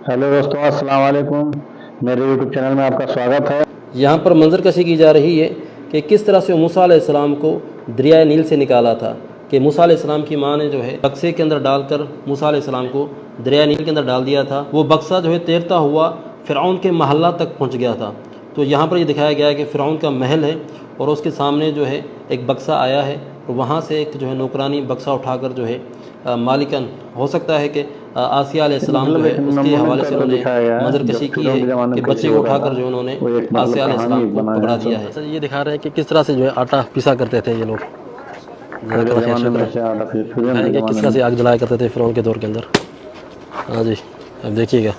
Hello दोस्तों, अस्सलाम वालेकुम। मेरे यूट्यूब चैनल में आपका स्वागत है। यहाँ पर मंजर कशी की जा रही है कि किस तरह से मूसा अलैहिस्सलाम को दरिया नील से निकाला था। कि मूसा अलैहिस्सलाम की माँ ने जो है बक्से के अंदर डालकर मूसा अलैहिस्सलाम को दरिया नील के अंदर डाल दिया था। वो बक्सा जो है तैरता हुआ फ़िरऔन के महल्ला तक पहुँच गया था। तो यहाँ पर ये दिखाया गया है कि फ़िरऔन का महल है और उसके सामने जो है एक बक्सा आया है और वहाँ से एक जो है नौकरानी बक्सा उठाकर जो है मालिकन हो सकता है कि आसिया अलैहिस्सलाम जो है उसके हवाले से उन्होंने मंजर कशी की है कि बच्चे को उठाकर जो उन्होंने आसिया अलैहिस्सलाम को पकड़ा दिया है। सर ये दिखा रहे हैं कि किस तरह से जो है आटा पिसा करते थे ये लोग, किस तरह से आग जलाया करते थे फ़िरऔन के दौर के अंदर। हाँ जी, अब देखिएगा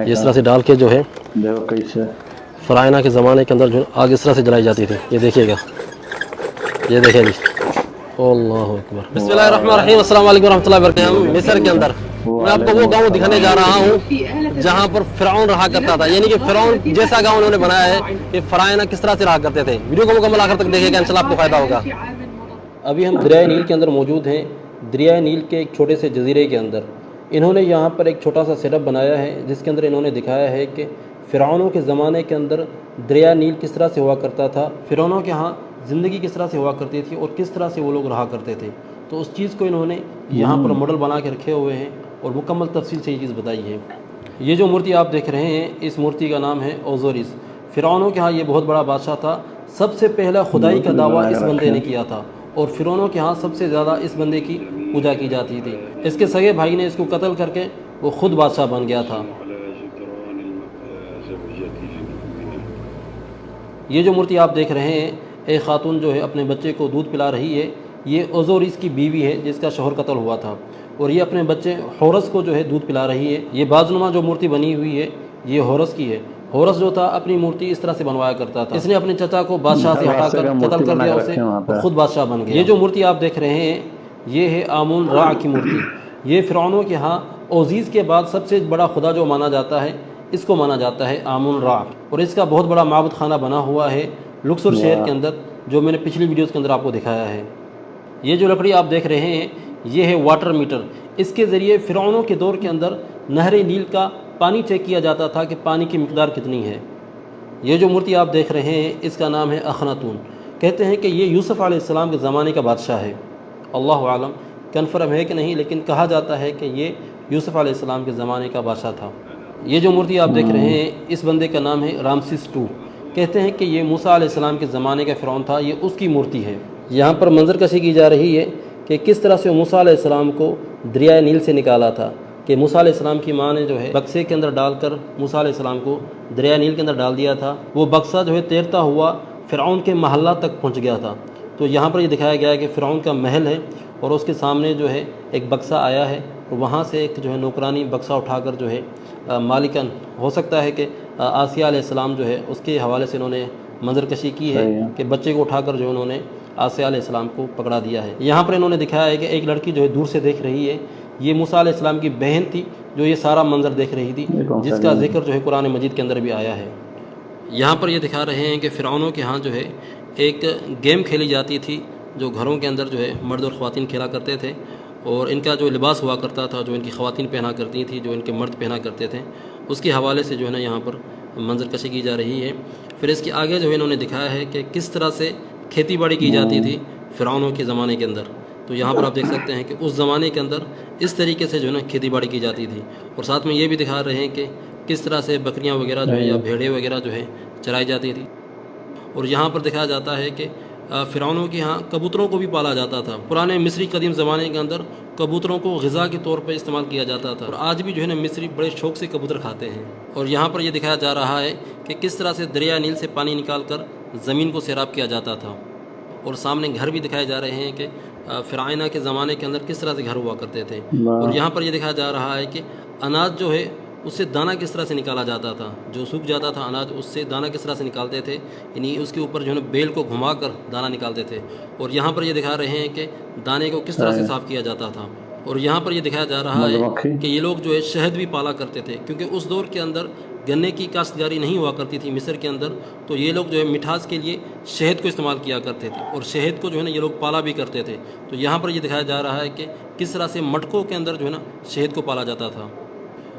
इस तरह से डाल के जो है फ़राइना के ज़माने के अंदर जो आग इस तरह से जलाई जाती थी। ये देखिएगा, ये देखें जी। अल्लाहु अकबर। बिस्मिल्लाहिर्रहमानिर्रहीम। अस्सलाम वालेकुम रहमतुल्लाहि व बरकातहू। मिस्र के अंदर मैं आपको वो गांव दिखाने जा रहा हूँ जहाँ पर फ़िरऔन रहा करता था, यानी कि फ़िरऔन जैसा गांव उन्होंने बनाया है कि फ़राइना किस तरह से रहा करते थे। वीडियो को मुकम्मल आखिर तक देखिएगा, इंशाल्लाह आपको फ़ायदा होगा। अभी हम दरिया नील के अंदर मौजूद हैं। दरिया नील के एक छोटे से जजीरे के अंदर इन्होंने यहाँ पर एक छोटा सा सेटअप बनाया है जिसके अंदर इन्होंने दिखाया है कि फ़िरऔनों के ज़माने के अंदर दरिया नील किस तरह से हुआ करता था, फ़िरऔनों के यहाँ ज़िंदगी किस तरह से हुआ करती थी और किस तरह से वो लोग रहा करते थे। तो उस चीज़ को इन्होंने यहाँ पर मॉडल बना के रखे हुए हैं और मुकम्मल तफसील से ये चीज़ बताई है। ये जो मूर्ति आप देख रहे हैं, इस मूर्ति का नाम है ओज़ोरिस। फ़िरऔनों के यहाँ ये बहुत बड़ा बादशाह था। सबसे पहला खुदाई का दावा इस बंदे ने किया था और फ़िरऔनों के यहाँ सबसे ज़्यादा इस बंदे की पूजा की जाती थी। इसके सगे भाई ने इसको कत्ल करके वो ख़ुद बादशाह बन गया था। ये जो मूर्ति आप देख रहे हैं, एक खातून जो है अपने बच्चे को दूध पिला रही है। ये ओज़ोरिस की बीवी है जिसका शौहर कत्ल हुआ था और ये अपने बच्चे होरस को जो है दूध पिला रही है। ये बाजुनुमा जो मूर्ति बनी हुई है ये होरस की है। होरस जो था अपनी मूर्ति इस तरह से बनवाया करता था। इसने अपने चचा को बादशाह से हटाकर कत्ल कर दिया उसे और ख़ुद बादशाह बन गया। ये जो मूर्ति आप देख रहे हैं ये है आमुन रा की मूर्ति। ये फ़िरऔनों के यहाँ ओज़ीज़ के बाद सबसे बड़ा खुदा जो माना जाता है इसको माना जाता है आमुन रा, और इसका बहुत बड़ा माबूद खाना बना हुआ है लुक्सर शहर के अंदर, जो मैंने पिछली वीडियोस के अंदर आपको दिखाया है। ये जो लकड़ी आप देख रहे हैं ये है वाटर मीटर। इसके ज़रिए फ़िरऔनों के दौर के अंदर नहर नील का पानी चेक किया जाता था कि पानी की मिकदार कितनी है। ये जो मूर्ति आप देख रहे हैं इसका नाम है अखनातून। कहते हैं कि ये यूसुफ अलैहिस्सलाम के ज़माने का बादशाह है। अल्लाहु आलम कन्फर्म है कि नहीं, लेकिन कहा जाता है कि ये यूसुफ अलैहिस्सलाम के ज़माने का बादशाह था। ये जो मूर्ति आप देख रहे हैं इस बंदे का नाम है रामसिस II। कहते हैं कि ये मूसा अलैहिस्सलाम के ज़माने का फ़िरऔन था, ये उसकी मूर्ति है। यहाँ पर मंजर कशी की जा रही है कि किस तरह से मूसा अलैहिस्सलाम को दरिया नील से निकाला था। कि मूसा अलैहिस्सलाम की माँ ने जो है बक्से के अंदर डालकर मूसा अलैहिस्सलाम को दरिया नील के अंदर डाल दिया था। वो बक्सा जो है तैरता हुआ फ़िरऔन के महल्ला तक पहुँच गया था। तो यहाँ पर ये दिखाया गया है कि फ़िरऔन का महल है और उसके सामने जो है एक बक्सा आया है और वहाँ से एक जो है नौकरानी बक्सा उठाकर जो है मालिकन हो सकता है कि आसिया अलैहिस्सलाम जो है उसके हवाले से इन्होंने मंजर कशी की है कि बच्चे को उठाकर जो उन्होंने आसिया अलैहिस्सलाम को पकड़ा दिया है। यहाँ पर इन्होंने दिखाया है कि एक लड़की जो है दूर से देख रही है, ये मूसा अलैहिस्सलाम की बहन थी जो ये सारा मंजर देख रही थी, जिसका जिक्र जो है कुरान मजीद के अंदर भी आया है। यहाँ पर ये दिखा रहे हैं कि फ़िरऔनों के यहाँ जो है एक गेम खेली जाती थी जो घरों के अंदर जो है मर्द और ख़वातीन खेला करते थे, और इनका जो लिबास हुआ करता था जो इनकी ख़वातीन पहना करती थी, जो इनके मर्द पहना करते थे, उसके हवाले से जो है ना यहाँ पर मंजर कशी की जा रही है। फिर इसके आगे जो है इन्होंने दिखाया है कि किस तरह से खेती बाड़ी की जाती थी फ़िरऔनों के ज़माने के अंदर। तो यहाँ पर आप देख सकते हैं कि उस ज़माने के अंदर इस तरीके से जो है ना खेती बाड़ी की जाती थी, और साथ में ये भी दिखा रहे हैं कि किस तरह से बकरियाँ वगैरह जो है या भेड़ें वगैरह जो है चराई जाती थी। और यहाँ पर दिखाया जाता है कि फ़िरऔनों के यहाँ कबूतरों को भी पाला जाता था। पुराने मिस्री कदीम ज़माने के अंदर कबूतरों को ग़िज़ा के तौर पर इस्तेमाल किया जाता था, और आज भी जो है ना मिस्री बड़े शौक़ से कबूतर खाते हैं। और यहाँ पर यह दिखाया जा रहा है कि किस तरह से दरिया नील से पानी निकाल कर ज़मीन को सैराब किया जाता था। और सामने घर भी दिखाए जा रहे हैं कि फ़िरऔन के ज़माने के अंदर किस तरह से घर हुआ करते थे। और यहाँ पर यह दिखाया जा रहा है कि अनाज जो है उससे दाना किस तरह से निकाला जाता था। जो सूख जाता था अनाज उससे दाना किस तरह से निकालते थे, यानी उसके ऊपर जो है बेल को घुमाकर दाना निकालते थे। और यहाँ पर ये दिखा रहे हैं कि दाने को किस तरह से साफ़ किया जाता था। और यहाँ पर ये दिखाया जा रहा है कि ये लोग जो है शहद भी पाला करते थे, क्योंकि उस दौर के अंदर गन्ने की काश्तकारी नहीं हुआ करती थी मिस्र के अंदर। तो ये लोग जो है मिठास के लिए शहद को इस्तेमाल किया करते थे, और शहद को जो है ना ये लोग पाला भी करते थे। तो यहाँ पर ये दिखाया जा रहा है कि किस तरह से मटकों के अंदर जो है ना शहद को पाला जाता था।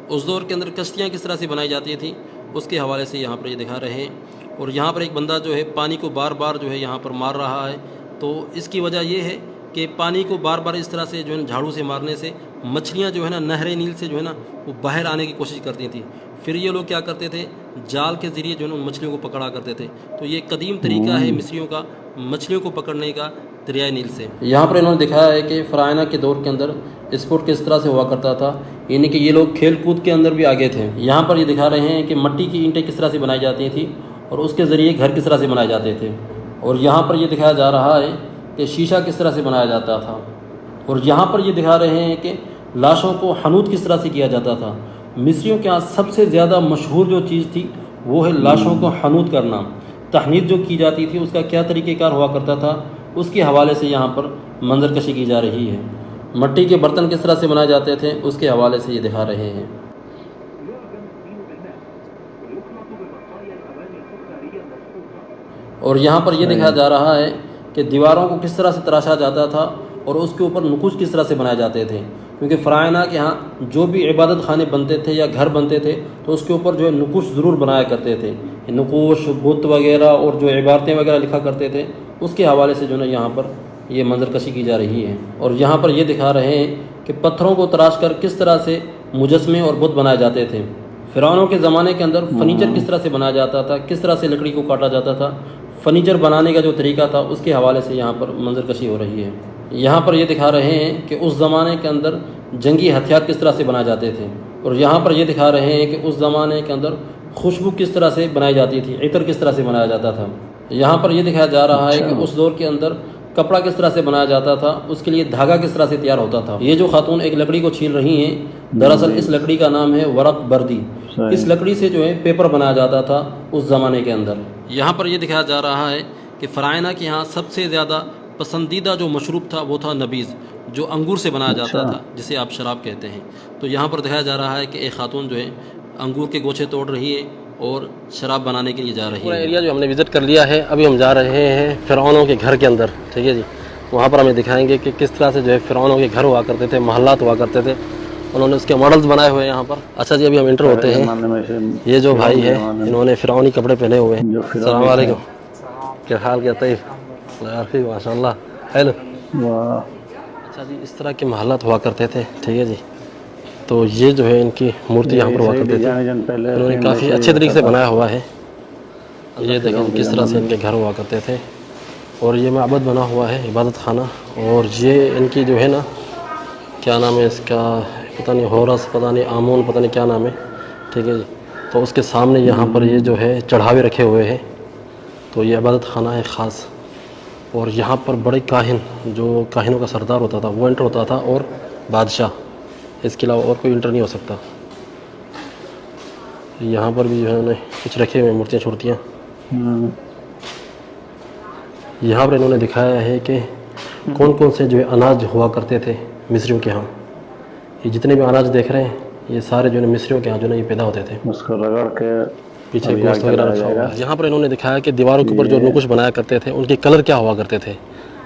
उस दौर के अंदर कश्तियाँ किस तरह से बनाई जाती थी उसके हवाले से यहाँ पर ये दिखा रहे हैं। और यहाँ पर एक बंदा जो है पानी को बार बार जो है यहाँ पर मार रहा है। तो इसकी वजह ये है कि पानी को बार बार इस तरह से जो है झाड़ू से मारने से मछलियाँ जो है ना नहर नील से जो है ना वो बाहर आने की कोशिश करती थी। फिर ये लोग क्या करते थे, जाल के ज़रिए जो है ना उन मछलियों को पकड़ा करते थे। तो ये कदीम तरीका है मिस्रियों का मछलियों को पकड़ने का दरियाए नील से। यहाँ पर इन्होंने दिखाया है कि फ़राइना के दौर के अंदर स्पोर्ट किस तरह से हुआ करता था, यानी कि ये लोग खेल कूद के अंदर भी आगे थे। यहाँ पर ये दिखा रहे हैं कि मट्टी की ईंटें किस तरह से बनाई जाती थी और उसके ज़रिए घर किस तरह से बनाए जाते थे। और यहाँ पर ये दिखाया जा रहा है कि शीशा किस तरह से बनाया जाता था। और यहाँ पर ये दिखा रहे हैं कि लाशों को हनूत किस तरह से किया जाता था। मिस्रियों के यहाँ सबसे ज़्यादा मशहूर जो चीज़ थी वो है लाशों को हनूत करना। तहनीत जो की जाती थी उसका क्या तरीक़ेकार हुआ करता था उसके हवाले से यहाँ पर मंजर कशी की जा रही है। मट्टी के बर्तन किस तरह से बनाए जाते थे उसके हवाले से ये दिखा रहे हैं। और यहाँ पर यह दिखाया जा रहा है कि दीवारों को किस तरह से तराशा जाता था और उसके ऊपर नुकुश किस तरह से बनाए जाते थे। क्योंकि फ़राइना के यहाँ जो भी इबादत खाने बनते थे या घर बनते थे तो उसके ऊपर जो है नुकुश ज़रूर बनाया करते थे। नुकुश बुत वगैरह और जो इबारतें वगैरह लिखा करते थे उसके हवाले से जो है यहाँ पर ये मंजर कशी की जा रही है। और यहाँ पर ये दिखा रहे हैं कि पत्थरों को तराश कर किस तरह से मुजस्मे और बुत बनाए जाते थे। फ़िरौनों के ज़माने के अंदर फ़र्नीचर किस तरह से बनाया जाता था, किस तरह से लकड़ी को काटा जाता था, फ़र्नीचर बनाने का जो तरीका था उसके हवाले से यहाँ पर मंजर कशी हो रही है। यहाँ पर ये दिखा रहे हैं कि उस ज़माने के अंदर जंगी हथियार किस तरह से बनाए जाते थे। और यहाँ पर ये दिखा रहे हैं कि उस ज़माने के अंदर खुशबू किस तरह से बनाई जाती थी, इतर किस तरह से बनाया जाता था। यहाँ पर यह दिखाया जा रहा है कि उस दौर के अंदर कपड़ा किस तरह से बनाया जाता था, उसके लिए धागा किस तरह से तैयार होता था। ये जो खातून एक लकड़ी को छील रही हैं, दरअसल इस लकड़ी का नाम है वरक बर्दी। इस लकड़ी से जो है पेपर बनाया जाता था उस ज़माने के अंदर। यहाँ पर यह दिखाया जा रहा है कि फ़राइना के यहाँ सबसे ज़्यादा पसंदीदा जो मशरूब था वो था नबीज़, जो अंगूर से बनाया जाता था, जिसे आप शराब कहते हैं। तो यहाँ पर दिखाया जा रहा है कि एक खातून जो है अंगूर के गोछे तोड़ रही है और शराब बनाने के लिए जा रही है। पूरा एरिया जो हमने विज़िट कर लिया है, अभी हम जा रहे हैं फ़िरौनों के घर के अंदर। ठीक है जी, वहाँ पर हमें दिखाएंगे कि किस तरह से जो है फ़िरौनों के घर हुआ करते थे, महल्लात हुआ करते थे, उन्होंने उसके मॉडल्स बनाए हुए हैं यहाँ पर। अच्छा जी, अभी हम इंटर होते हैं। ये जो भाई है इन्होंने फ़िरौनी कपड़े पहने हुए हैं। अस्सलाम वालेकुम, क्या हाल, क्या तैयब, माशाल्लाह, हेलो। अच्छा जी, इस तरह के महल्लात हुआ करते थे। ठीक है जी, तो ये जो है इनकी मूर्ति यहाँ पर हुआ करती थी, इन्होंने काफ़ी अच्छे तरीके से बनाया हुआ है। ये देखें किस तरह से इनके घर हुआ करते थे। और ये माबद बना हुआ है, इबादत खाना। और ये इनकी जो है ना, क्या नाम है इसका, पता नहीं, होरस, पता नहीं आमून, पता नहीं क्या नाम है। ठीक है जी, तो उसके सामने यहाँ पर ये जो है चढ़ावे रखे हुए हैं। तो ये इबादत खाना है ख़ास। और यहाँ पर बड़े काहिन, जो काहिनों का सरदार होता था वो एंटर होता था, और बादशाह, इसके अलावा और कोई इंटर नहीं हो सकता। यहाँ पर भी जो है उन्होंने कुछ रखे हुए मूर्तियाँ छूर्तियाँ। यहाँ पर इन्होंने दिखाया है कि कौन कौन से जो है अनाज हुआ करते थे मिस्रियों के यहाँ। ये जितने भी अनाज देख रहे हैं ये सारे जो है मिस्रियों के यहाँ जो है ये पैदा होते थे। उसको रगड़ के पीछे गोश्त वगैरह रखा हुआ है। यहाँ पर इन्होंने दिखाया कि दीवारों के ऊपर जो नुकुश बनाया करते थे उनके कलर क्या हुआ करते थे,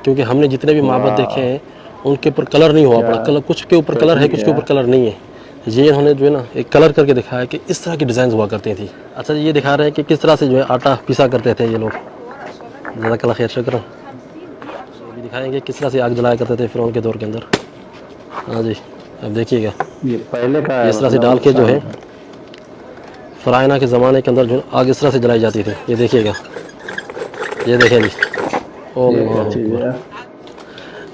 क्योंकि हमने जितने भी माबद देखे हैं उनके ऊपर कलर नहीं हुआ पड़ा। कलर कुछ के ऊपर कलर है, कुछ के ऊपर कलर नहीं है। ये इन्होंने जो है ना एक कलर करके दिखाया कि इस तरह की डिज़ाइन हुआ करती थी। अच्छा, ये दिखा रहे हैं कि किस तरह से जो है आटा पिसा करते थे ये लोग। ज़्यादा खैर शुक्र। अभी दिखाएंगे किस तरह से आग जलाया करते थे फ़िरौन के दौर के अंदर। हाँ जी, अब देखिएगा ये पहले का इस तरह से डाल के जो है फ़राइना के ज़माने के अंदर जो आग इस तरह से जलाई जाती थी। ये देखिएगा, ये देखें जी, ओह,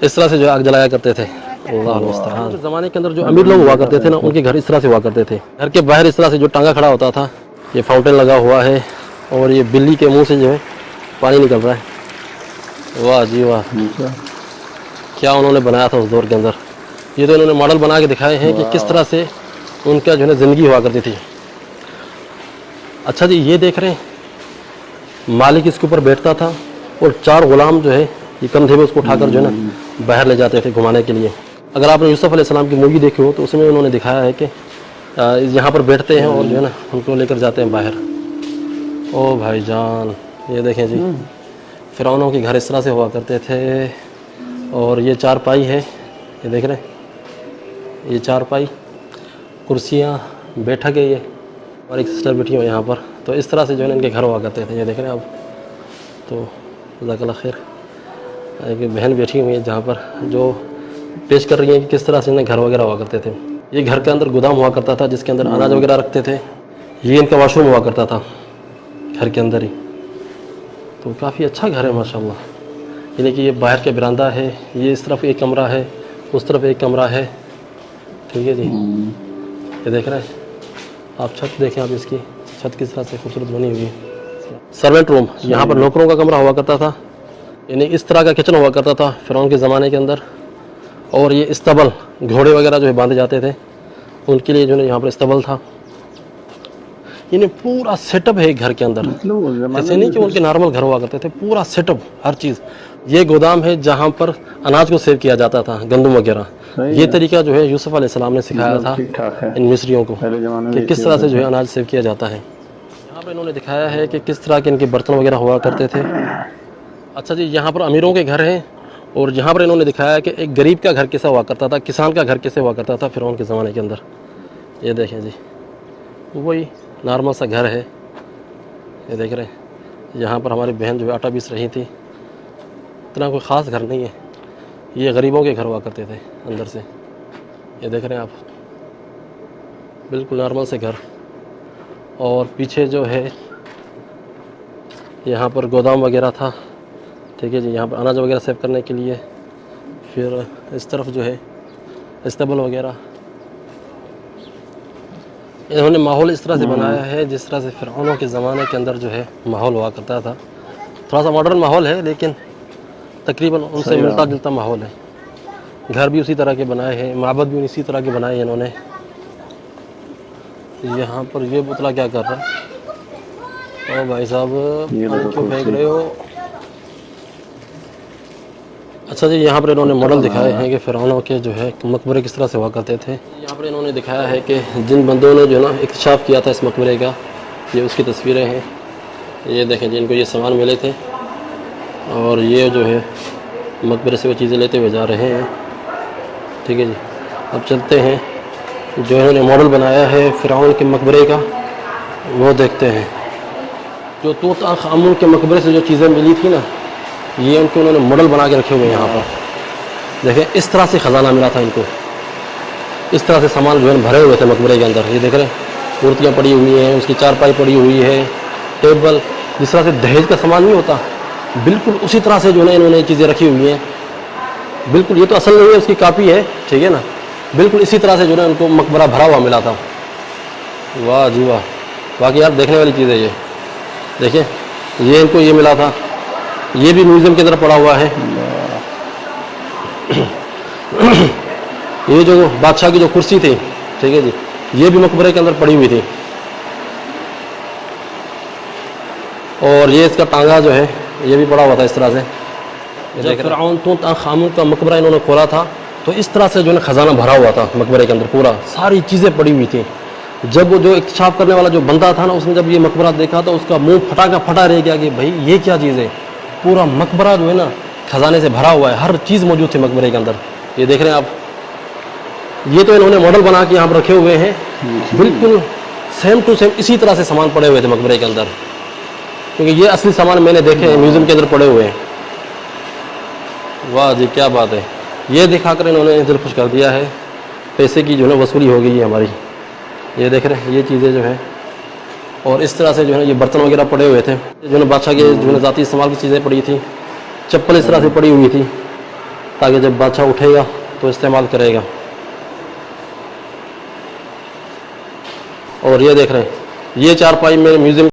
इस तरह से जो आग जलाया करते थे। अल्लाह मुस्तआन। ज़माने के अंदर जो अमीर लोग हुआ करते थे ना, उनके घर इस तरह से हुआ करते थे। घर के बाहर इस तरह से जो टांगा खड़ा होता था, ये फाउंटेन लगा हुआ है और ये बिल्ली के मुंह से जो है पानी निकल रहा है। वाह जी वाह, क्या उन्होंने बनाया था उस दौर के अंदर। ये तो इन्होंने मॉडल बना के दिखाए हैं कि किस तरह से उनका जो है ज़िंदगी हुआ करती थी। अच्छा जी, ये देख रहे हैं, मालिक इसके ऊपर बैठता था और 4 गुलाम जो है ये कंधे में उसको उठाकर जो है ना बाहर ले जाते थे घुमाने के लिए। अगर आपने यूसुफ अलैहिस्सलाम की मूवी देखी हो तो उसमें उन्होंने दिखाया है कि यहाँ पर बैठते हैं और जो है ना उनको लेकर जाते हैं बाहर। ओ भाईजान, ये देखें जी, फ़िरौनों के घर इस तरह से हुआ करते थे। और ये चारपाई है, ये देख रहे हैं, ये चारपाई, कुर्सियाँ बैठक है ये, और एक सिस्टर बैठी हुई है यहाँ पर। तो इस तरह से जो है ना इनके घर हुआ करते थे। ये देख रहे हैं आप। तो जज़ाकल्लाह खैर, एक बहन बैठी हुई है जहाँ पर जो पेश कर रही है कि किस तरह से इन्हें घर वगैरह हुआ करते थे। ये घर के अंदर गोदाम हुआ करता था जिसके अंदर अनाज वगैरह रखते थे। ये इनका वॉशरूम हुआ करता था घर के अंदर ही। तो काफ़ी अच्छा घर है माशाल्लाह। यानी कि ये बाहर का बरामदा है, ये इस तरफ एक कमरा है, उस तरफ एक कमरा है। ठीक है जी, ये देख रहे हैं आप। छत देखें आप, इसकी छत किस तरह से खूबसूरत बनी हुई है। सर्वेंट रूम, यहाँ पर नौकरों का कमरा हुआ करता था। यानी इस तरह का किचन हुआ करता था फ़िरौन के ज़माने के अंदर। और ये इस्तबल, घोड़े वगैरह जो है बांधे जाते थे उनके लिए जो है यहाँ पर इस्तबल था। यानी पूरा सेटअप है घर के अंदर। ऐसे नहीं कि उनके नॉर्मल घर हुआ करते थे, पूरा सेटअप हर चीज़। ये गोदाम है जहाँ पर अनाज को सेव किया जाता था, गंदम वगैरह। ये तरीका जो है यूसुफ अलैहिस्सलाम ने सिखाया था इन मिस्रियों को कि किस तरह से जो है अनाज सेव किया जाता है। यहाँ पर इन्होंने दिखाया है कि किस तरह के इनके बर्तन वगैरह हुआ करते थे। अच्छा जी, यहाँ पर अमीरों के घर हैं। और यहाँ पर इन्होंने दिखाया कि एक गरीब का घर कैसा हुआ करता था, किसान का घर कैसे हुआ करता था फ़िरौन के ज़माने के अंदर। ये देखें जी, वही नॉर्मल सा घर है। ये देख रहे हैं, यहाँ पर हमारी बहन जो है आटा पीस रही थी। इतना कोई ख़ास घर नहीं है, ये गरीबों के घर हुआ करते थे अंदर से। ये देख रहे हैं आप, बिल्कुल नॉर्मल से घर। और पीछे जो है यहाँ पर गोदाम वगैरह था। ठीक है जी, यहाँ पर अनाज वगैरह सेव करने के लिए। फिर इस तरफ जो है इस्तेबल वगैरह। इन्होंने माहौल इस तरह से बनाया है जिस तरह से फ़िरौनों के ज़माने के अंदर जो है माहौल हुआ करता था। थोड़ा सा मॉडर्न माहौल है लेकिन तकरीबन उनसे मिलता जुलता माहौल है। घर भी उसी तरह के बनाए हैं, माबद भी इसी तरह के बनाए हैं इन्होंने। यहाँ पर ये पुतला क्या कर रहा है? ओ भाई साहब, क्यों फेंक रहे हो? अच्छा जी, यहाँ पर इन्होंने मॉडल दिखाए हैं कि फ़िरौनों के जो है मकबरे किस तरह से हुआ करते थे। यहाँ पर इन्होंने दिखाया है कि जिन बंदों ने जो है ना इक्तिशाफ़ किया था इस मकबरे का, ये उसकी तस्वीरें हैं। ये देखें, जिनको ये सामान मिले थे और ये जो है मकबरे से वो चीज़ें लेते हुए जा रहे हैं। ठीक है जी, अब चलते हैं जो इन्होंने मॉडल बनाया है फ़िरौन के मकबरे का, वो देखते हैं। जो तूत आंख आमून के मकबरे से जो चीज़ें मिली थी ना, ये उनके उन्होंने मॉडल बना के रखे हुए हैं यहाँ पर। देखें, इस तरह से ख़जाना मिला था इनको। इस तरह से सामान जो है भरे हुए थे मकबरे के अंदर। ये देख रहे हैं, मूर्तियाँ पड़ी हुई हैं, उसकी चारपाई पड़ी हुई है, टेबल। जिस तरह से दहेज का सामान नहीं होता, बिल्कुल उसी तरह से जो है इन्होंने चीज़ें रखी हुई हैं। बिल्कुल, ये तो असल नहीं है, उसकी कापी है। ठीक है ना, बिल्कुल इसी तरह से जो है उनको मकबरा भरा हुआ मिला था। वाह जी वाह, बाकी यार देखने वाली चीज़ है ये। देखिए, ये इनको ये मिला था, ये भी म्यूज़ियम के अंदर पड़ा हुआ है। ये जो बादशाह की जो कुर्सी थी, ठीक है जी, ये भी मकबरे के अंदर पड़ी हुई थी। और ये इसका टांगा जो है ये भी पड़ा हुआ था इस तरह से। जब फ़िरऔन तूत आंख आमून का मकबरा इन्होंने खोला था तो इस तरह से जो है खजाना भरा हुआ था मकबरे के अंदर, पूरा सारी चीज़ें पड़ी हुई थी। जब वो जो इक्तिशाफ़ करने वाला जो बंदा था ना, उसने जब ये मकबरा देखा तो उसका मुंह फटा का फटा रह गया कि भाई ये क्या चीज़ है। पूरा मकबरा जो है ना खजाने से भरा हुआ है, हर चीज़ मौजूद थी मकबरे के अंदर। ये देख रहे हैं आप, ये तो इन्होंने मॉडल बना के यहाँ पर रखे हुए हैं। बिल्कुल सेम टू सेम इसी तरह से सामान पड़े हुए थे मकबरे के अंदर, क्योंकि ये असली सामान मैंने देखे हैं म्यूज़ियम के अंदर पड़े हुए हैं। वाह जी, क्या बात है। ये दिखाकर इन्होंने दिल खुश कर दिया है। पैसे की जो है वसूली हो गई है हमारी। ये देख रहे हैं, ये चीज़ें जो हैं, और इस तरह से जो है ये बर्तन वगैरह पड़े हुए थे, जो है बादशाह के जो है ज़ाती इस्तेमाल की चीज़ें पड़ी थी। चप्पल इस तरह से पड़ी हुई थी ताकि जब बादशाह उठेगा तो इस्तेमाल करेगा। और ये देख रहे हैं, ये चारपाई मेरे म्यूज़ियम